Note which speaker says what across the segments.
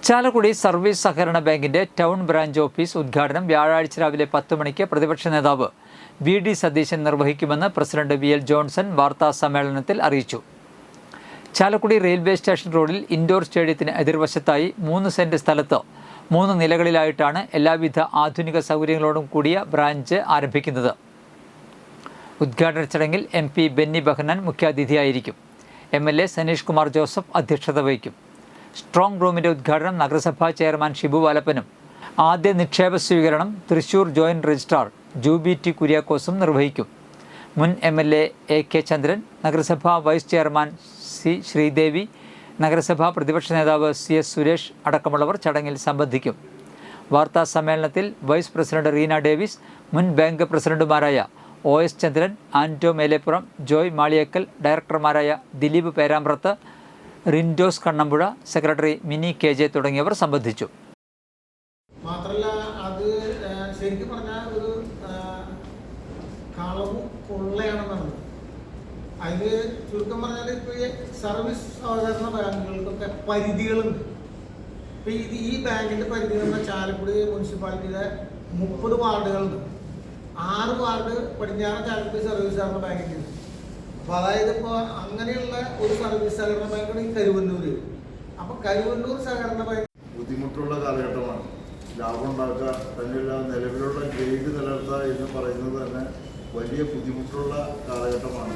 Speaker 1: Chalakudy service സഹകരണ ബാങ്കിന്റെ town branch office ഉദ്ഘാടനം വ്യാഴാഴ്ച രാവിലെ 10 മണിക്ക് പ്രതിപക്ഷ നേതാവ് വി.ഡി. സതീശൻ നിർവഹിക്കുമെന്ന് പ്രസിഡന്റ് വി.എൽ. ജോൺസൺ വാർത്താസമ്മേളനത്തിൽ അറിയിച്ചു. ചാലക്കുടി റെയിൽവേ സ്റ്റേഷൻ റോഡിൽ ഇൻഡോർ സ്റ്റേഡിയത്തിന് എതിർവശത്തായി 3 സെന്റ് സ്ഥലത്ത് 3 നിലകളിലായിട്ടാണ് എല്ലാവിധ ആധുനിക സൗകര്യങ്ങളോടും കൂടിയ ബ്രാഞ്ച് ആരംഭിക്കുന്നത്. ഉദ്ഘാടന ചടങ്ങിൽ MP ബെന്നി ബെഹനാൻ മുഖ്യാതിഥിയായിരിക്കും. MLA സനീഷ് കുമാർ ജോസഫ് അധ്യക്ഷത വഹിക്കും. സ്ട്രോങ് റൂമിൻ്റെ ഉദ്ഘാടനം നഗരസഭാ ചെയർമാൻ ഷിബു വാലപ്പനും ആദ്യ നിക്ഷേപ സ്വീകരണം Thrissur joint registrar Jubi T കുര്യാക്കോസും നിർവഹിക്കും. മുൻ MLA A.K. ചന്ദ്രൻ, നഗരസഭാ വൈസ് ചെയർമാൻ C. ശ്രീദേവി, നഗരസഭാ പ്രതിപക്ഷ നേതാവ് CS. സുരേഷ് അടക്കമുള്ളവർ ചടങ്ങിൽ സംബന്ധിക്കും. വാർത്താ സമ്മേളനത്തിൽ വൈസ് പ്രസിഡന്റ് റീന ഡേവിസ്, മുൻ ബാങ്ക് പ്രസിഡന്റുമാരായ OS ചന്ദ്രൻ, ആൻറ്റോ മേലേപ്പുറം, ജോയ് മാളിയേക്കൽ, ഡയറക്ടർമാരായ ദിലീപ് പേരാമ്പ്രത്ത്, റിൻഡോസ് കണ്ണമ്പുഴ, സെക്രട്ടറി മിനി KJ തുടങ്ങിയവർ സംബന്ധിച്ചു.
Speaker 2: മാത്രമല്ല അത് ശരിക്കും പറഞ്ഞാൽ ഒരു കളവും കൊള്ളയാണെന്നാണ്. അതിൽ ചുരുക്കം പറഞ്ഞാൽ ഇപ്പോൾ ഈ സർവീസ് സഹകരണ ബാങ്കുകൾക്കൊക്കെ പരിധികളുണ്ട്. ഇപ്പോൾ ഈ ബാങ്കിൻ്റെ പരിധി എന്ന് പറഞ്ഞാൽ ചാലക്കുടി മുനിസിപ്പാലിറ്റിയിലെ 30 വാർഡുകളുണ്ട്. 6 വാർഡ് പടിഞ്ഞാറൻ ചാലക്കുടി സർവീസ് സഹകരണ ബാങ്കിൻ്റെ. അപ്പോൾ അതായത് ഇപ്പോൾ അങ്ങനെയുള്ള ഒരു സർവീസ് സഹകരണ ബാങ്കാണ് ഈ കരുവന്നൂർ. അപ്പോൾ കരുവന്നൂർ സഹകരണ ബാങ്ക്
Speaker 3: ബുദ്ധിമുട്ടുള്ള കാലഘട്ടമാണ്. ലാഭം ഉണ്ടാക്കുക തന്നെയുള്ള നിലവിലുള്ള ഗ്രേഡ് നിലനിർത്തുക എന്ന് പറയുന്നത് തന്നെ വലിയ ബുദ്ധിമുട്ടുള്ള കാലഘട്ടമാണ്.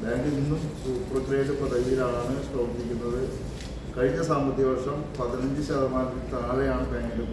Speaker 3: ബാങ്ക് ഇന്നും സൂപ്പർ ഗ്രേഡ് പദവിയിലാണ് പ്രവർത്തിക്കുന്നത്. കഴിഞ്ഞ സാമ്പത്തിക വർഷം 15% താഴെയാണ് ബാങ്കിൻ്റെ